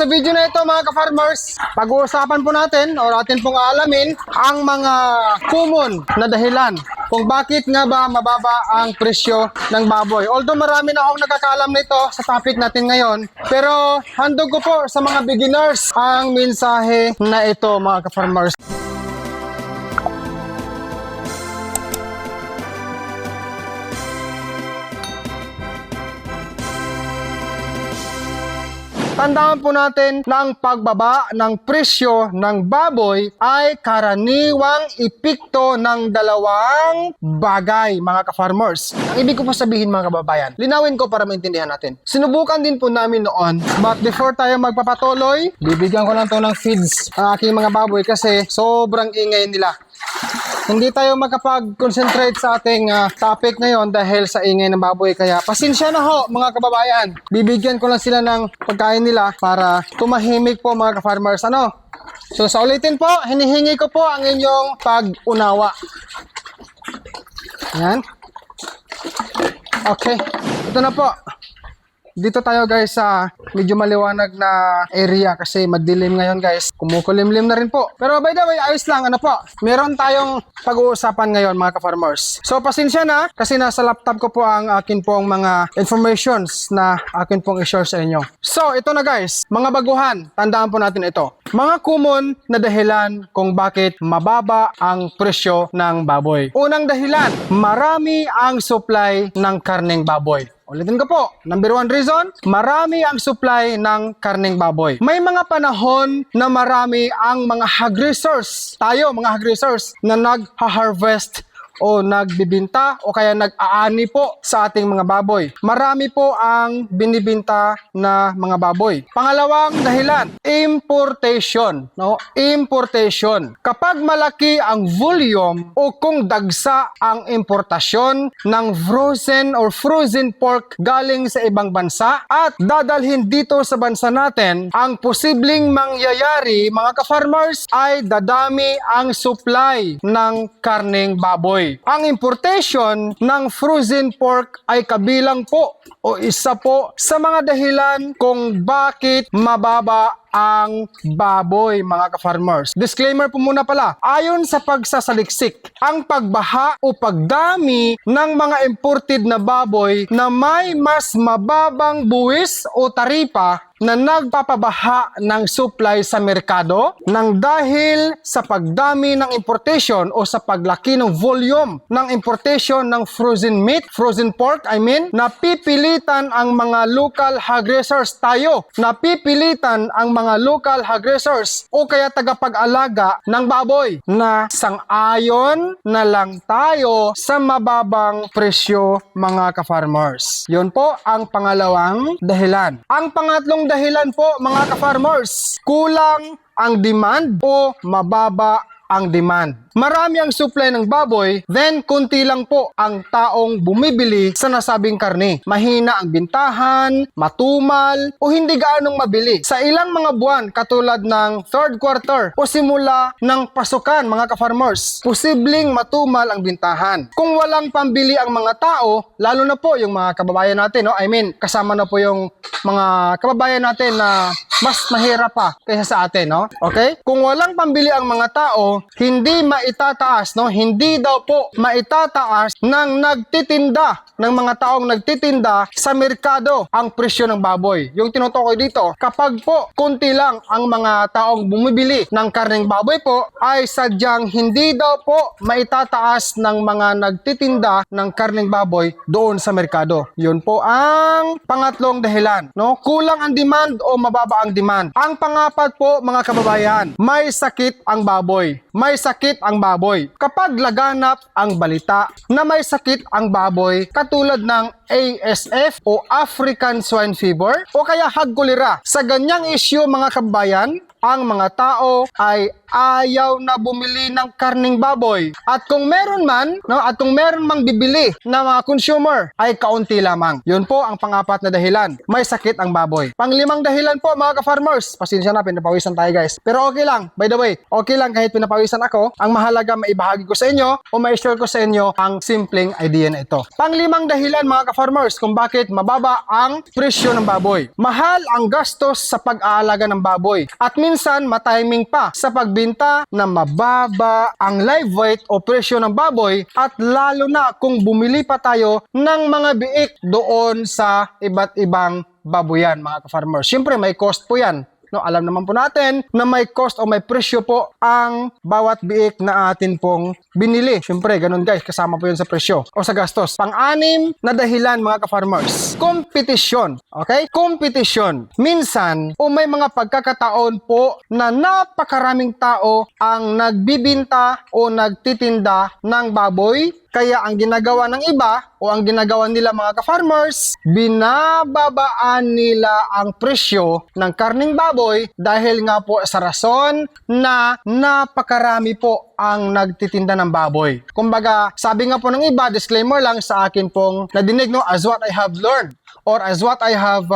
sa video na ito mga ka-farmers, pag-uusapan po natin o atin pong aalamin ang mga common na dahilan kung bakit nga ba mababa ang presyo ng baboy. Although marami na akong nakakaalam nito sa topic natin ngayon, pero handog ko po sa mga beginners ang mensahe na ito mga ka-farmers. Tandaan po natin na ang pagbaba ng presyo ng baboy ay karaniwang epekto ng dalawang bagay mga ka-farmers. Ang ibig ko po sabihin mga kababayan, linawin ko para maintindihan natin. Sinubukan din po namin noon, but before tayo magpapatuloy, bibigyan ko lang to ng feeds ang aking mga baboy kasi sobrang ingay nila. Hindi tayo makapag-concentrate sa ating topic ngayon dahil sa ingay ng baboy. Kaya pasensya na ho mga kababayan. Bibigyan ko lang sila ng pagkain nila para tumahimik po mga ka-farmers. So sa ulitin po, hinihingi ko po ang inyong pag-unawa. Yan. Okay. Ito na po. Dito tayo guys sa medyo maliwanag na area kasi madilim ngayon guys. Kumukulimlim na rin po. Pero by the way, ayos lang. Meron tayong pag-uusapan ngayon mga ka-farmers. So pasensya na kasi nasa laptop ko po ang akin pong mga informations na akin pong i-share sa inyo. So ito na guys, mga baguhan. Tandaan po natin ito. Mga common na dahilan kung bakit mababa ang presyo ng baboy. Unang dahilan, marami ang supply ng karneng baboy. Ulitin ko po, number one reason, marami ang supply ng karneng baboy. May mga panahon na marami ang mga hog raisers, tayo mga hog raisers, na nag-harvest o nagbibinta o kaya nag-aani po sa ating mga baboy. Marami po ang binibinta na mga baboy. Pangalawang dahilan, importation. Importation. Kapag malaki ang volume o kung dagsa ang importasyon ng frozen pork galing sa ibang bansa at dadalhin dito sa bansa natin, ang posibleng mangyayari mga ka-farmers ay dadami ang supply ng karneng baboy. Ang importation ng frozen pork ay kabilang po o isa po sa mga dahilan kung bakit mababa ang baboy mga ka-farmers. Disclaimer po muna pala, ayon sa pagsasaliksik, ang pagbaha o pagdami ng mga imported na baboy na may mas mababang buwis o taripa na nagpapabaha ng supply sa merkado nang dahil sa pagdami ng importation o sa paglaki ng volume ng importation ng frozen pork, napipilitan ang mga local hog raisers napipilitan ang mga local hog raisers o kaya tagapag-alaga ng baboy na sang-ayon na lang tayo sa mababang presyo mga ka-farmers. Yun po ang pangalawang dahilan. Ang pangatlong dahilan po mga ka-farmers, kulang ang demand o mababa ang demand. Marami ang supply ng baboy, then kunti lang po ang taong bumibili sa nasabing karne. Mahina ang bintahan, matumal, o hindi gaanong mabili. Sa ilang mga buwan, katulad ng third quarter o simula ng pasukan, mga ka-farmers, posibleng matumal ang bintahan. Kung walang pambili ang mga tao, lalo na po yung mga kababayan natin, kasama na po yung mga kababayan natin na mas mahirap pa kaysa sa atin, Okay? Kung walang pambili ang mga tao, hindi hindi daw po maitataas ng mga taong nagtitinda sa merkado ang presyo ng baboy. Yung tinutukoy dito, kapag po kunti lang ang mga taong bumibili ng karneng baboy po, ay sadyang hindi daw po maitataas ng mga nagtitinda ng karneng baboy doon sa merkado. Yun po ang pangatlong dahilan. Kulang ang demand o mababa ang demand. Ang pangapat po mga kababayan, may sakit ang baboy. May sakit ang baboy. Kapag laganap ang balita na may sakit ang baboy, katulad ng ASF o African Swine Fever o kaya hog cholera, sa ganyang issue mga kababayan, ang mga tao ay ayaw na bumili ng karning baboy. At kung meron man, no, at kung meron mang bibili na mga consumer, ay kaunti lamang. Yun po ang pang-apat na dahilan. May sakit ang baboy. Pang-limang dahilan po, mga ka-farmers. Pasensya na, pinapawisan tayo guys. Pero okay lang. By the way, okay lang kahit pinapawisan ako. Ang mahalaga, maibahagi ko sa inyo o ma-share ko sa inyo ang simpleng idea na ito. Pang-limang dahilan, mga ka-farmers, kung bakit mababa ang presyo ng baboy. Mahal ang gastos sa pag-aalaga ng baboy. At minsan, matiming pa sa pagbinta na mababa ang live weight o presyo ng baboy, at lalo na kung bumili pa tayo ng mga biik doon sa iba't ibang baboyan, mga ka-farmers. Siyempre, may cost po yan. No, alam naman po natin na may cost o may presyo po ang bawat biik na atin pong binili. Siyempre, ganun guys, kasama po yun sa presyo o sa gastos. Pang-anim na dahilan, mga ka-farmers, kompetisyon. Okay? Kompetisyon. Minsan, o may mga pagkakataon po na napakaraming tao ang nagbibinta o nagtitinda ng baboy. Kaya ang ginagawa ng iba o ang ginagawa nila, mga ka-farmers, binababaan nila ang presyo ng karning baboy dahil nga po sa rason na napakarami po ang nagtitinda ng baboy. Kumbaga, sabi nga po ng iba, disclaimer lang sa akin pong nadinig, no, as what I have learned or as what I have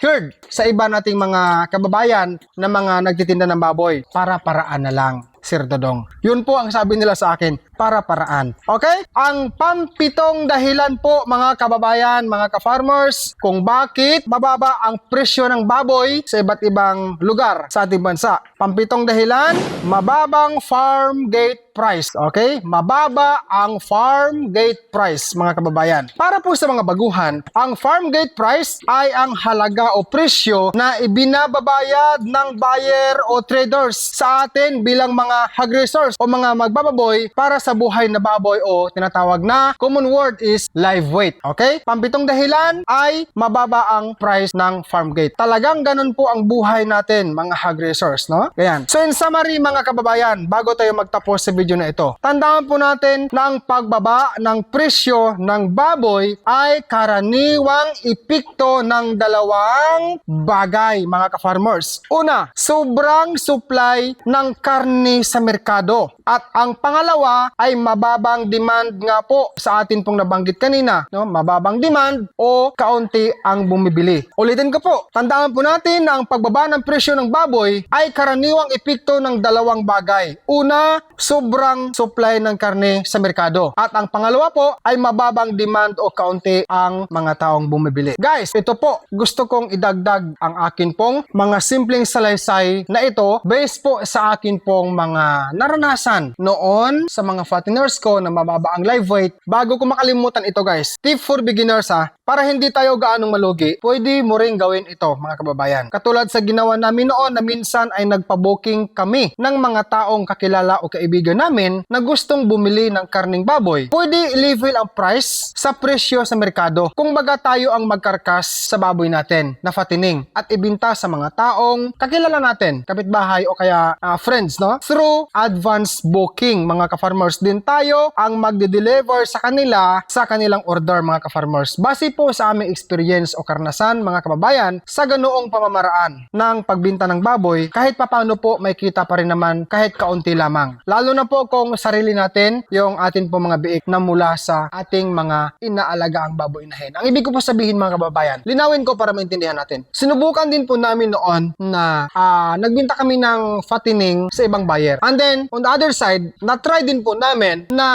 heard sa iba nating mga kababayan na mga nagtitinda ng baboy, para-paraan na lang, Sir Dodong. Yun po ang sabi nila sa akin, para-paraan. Okay? Ang pampitong dahilan po, mga kababayan, mga ka-farmers, kung bakit mababa ang presyo ng baboy sa iba't ibang lugar sa ating bansa. Pampitong dahilan, mababang farm gate price. Okay? Mababa ang farm gate price, mga kababayan. Para po sa mga baguhan, ang farm gate price ay ang halaga o presyo na ibinababayad ng buyer o traders sa atin bilang mga hog raisers o mga magbababoy para sa buhay na baboy o tinatawag na common word is live weight. Okay? Pampitong dahilan ay mababa ang price ng farm gate. Talagang ganun po ang buhay natin, mga hog raisers, no? Ganyan. So in summary, mga kababayan, bago tayo magtapos sa video na ito, tandaan po natin na ang pagbaba ng presyo ng baboy ay karaniwang epekto ng dalawang bagay, mga ka-farmers. Una, sobrang supply ng karne sa merkado. At ang pangalawa ay mababang demand nga po sa atin pong nabanggit kanina, no? Mababang demand o kaunti ang bumibili. Ulitin ko po, tandaan po natin na ang pagbaba ng presyo ng baboy ay karaniwang epekto ng dalawang bagay. Una, sobrang supply ng karne sa merkado. At ang pangalawa po ay mababang demand o kaunti ang mga taong bumibili. Guys, ito po, gusto kong idagdag ang akin pong mga simpleng salaysay na ito based po sa akin pong mga naranasan noon sa mga fatteners ko na mababa ang live weight. Bago ko makalimutan ito guys, tip for beginners para hindi tayo gaanong malugi, pwede mo ring gawin ito, mga kababayan. Katulad sa ginawa namin noon na minsan ay nagpa-booking kami ng mga taong kakilala o kaibigan namin na gustong bumili ng karning baboy. Pwede i-level ang price sa presyo sa merkado. Kung baga tayo ang magkarkas sa baboy natin na fattening at ibinta sa mga taong kakilala natin, kapitbahay o kaya friends, no? Through advance booking, mga ka-farmers, din tayo ang magde-deliver sa kanila sa kanilang order, mga ka-farmers. Base po sa aming experience o karanasan, mga kababayan, sa ganoong pamamaraan ng pagbinta ng baboy, kahit papano po may kita pa rin naman kahit kaunti lamang. Lalo na po kung sarili natin yung atin po mga biik na mula sa ating mga inaalaga ang baboy inahin. Ang ibig ko po sabihin, mga kababayan, linawin ko para maintindihan natin. Sinubukan din po namin noon na nagbinta kami ng fattening sa ibang buyer. And then, on the other side, na-try din po namin na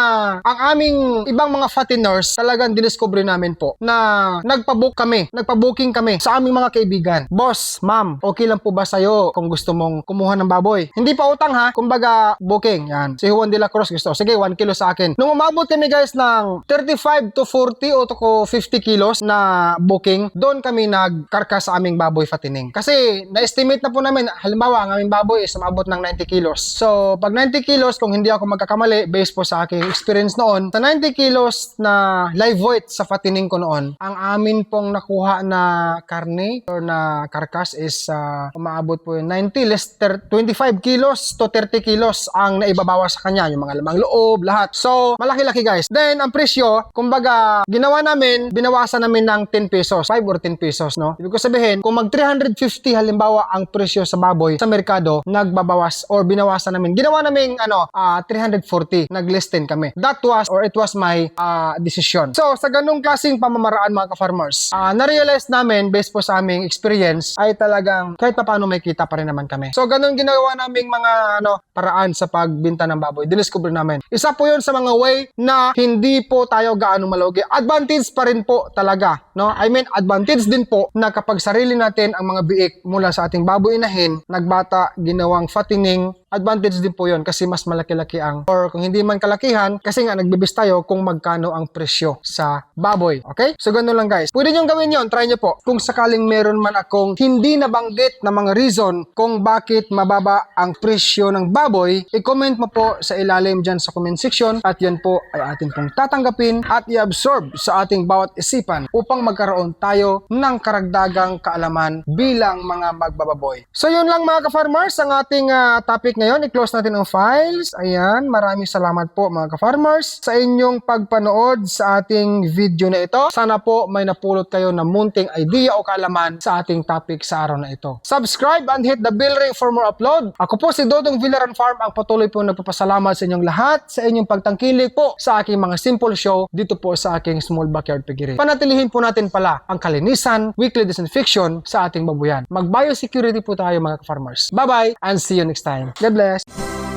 ang aming ibang mga fatteners talagang diniscover namin po na nagpa-booking kami sa aming mga kaibigan. Boss, ma'am, okay lang po ba sa'yo kung gusto mong kumuha ng baboy? Hindi pa utang ha, kumbaga booking. Yan. Si Juan de la Cruz gusto. Sige, 1 kilo sa akin. Nung umabot kami guys ng 35 to 40 o to 50 kilos na booking, doon kami nagkarkas sa aming baboy fattening. Kasi na-estimate na po namin, halimbawa, ang aming baboy is umabot ng 90 kilos. So, pag 90 kilos, kung hindi ako magkakamali, based po sa aking experience noon, sa 90 kilos na live weight sa fattening ko noon, ang amin pong nakuha na karne or na karkas is umaabot po yung 90 less 25 kilos to 30 kilos ang naibabawas sa kanya, yung mga lamang loob, lahat. So, malaki-laki guys. Then, ang presyo, kumbaga, ginawa namin, binawasan namin ng 10 pesos, 5 or 10 pesos, no? Ibig ko sabihin, kung mag 350 halimbawa ang presyo sa baboy sa merkado, nagbabawas or binawasan namin. Ginawa namin 340, nag-less 10 kami. It was my decision. So, sa ganung klaseng pamamaraan mga ka-farmers, na-realize namin, based po sa aming experience, ay talagang kahit pa paano may kita pa rin naman kami. So, ganun ginawa naming mga paraan sa pagbinta ng baboy. Diniscover namin. Isa po yun sa mga way na hindi po tayo gaano malugi. Advantage pa rin po talaga. No? I mean, advantage din po na kapag sarili natin ang mga biik mula sa ating baboy inahin, nagbata, ginawang fattening, advantage din po yun kasi mas malaki-laki or kung hindi man kalakihan, kasi nga nagbibis tayo kung magkano ang presyo sa baboy. Okay? So, ganun lang guys. Pwede nyo gawin yun. Try nyo po. Kung sakaling meron man akong hindi nabanggit na mga reason kung bakit mababa ang presyo ng baboy, i-comment mo po sa ilalim dyan sa comment section at yan po ay atin pong tatanggapin at i-absorb sa ating bawat isipan upang magkaroon tayo ng karagdagang kaalaman bilang mga magbababoy. So, yun lang mga ka-farmers ang ating topic ngayon. I-close natin ang files. Ayan, maraming salamat po mga ka-farmers sa inyong pagpanood sa ating video na ito. Sana po may napulot kayo na munting idea o kaalaman sa ating topic sa araw na ito. Subscribe and hit the bell ring for more upload. Ako po si Dodong Villaran Farm, ang patuloy po nagpapasalamat sa inyong lahat sa inyong pagtangkilik po sa aking mga simple show dito po sa aking small backyard piggery. Panatilihin po natin pala ang kalinisan, weekly disinfection sa ating babuyan. Mag-biosecurity po tayo mga ka-farmers. Bye-bye and see you next time. God bless.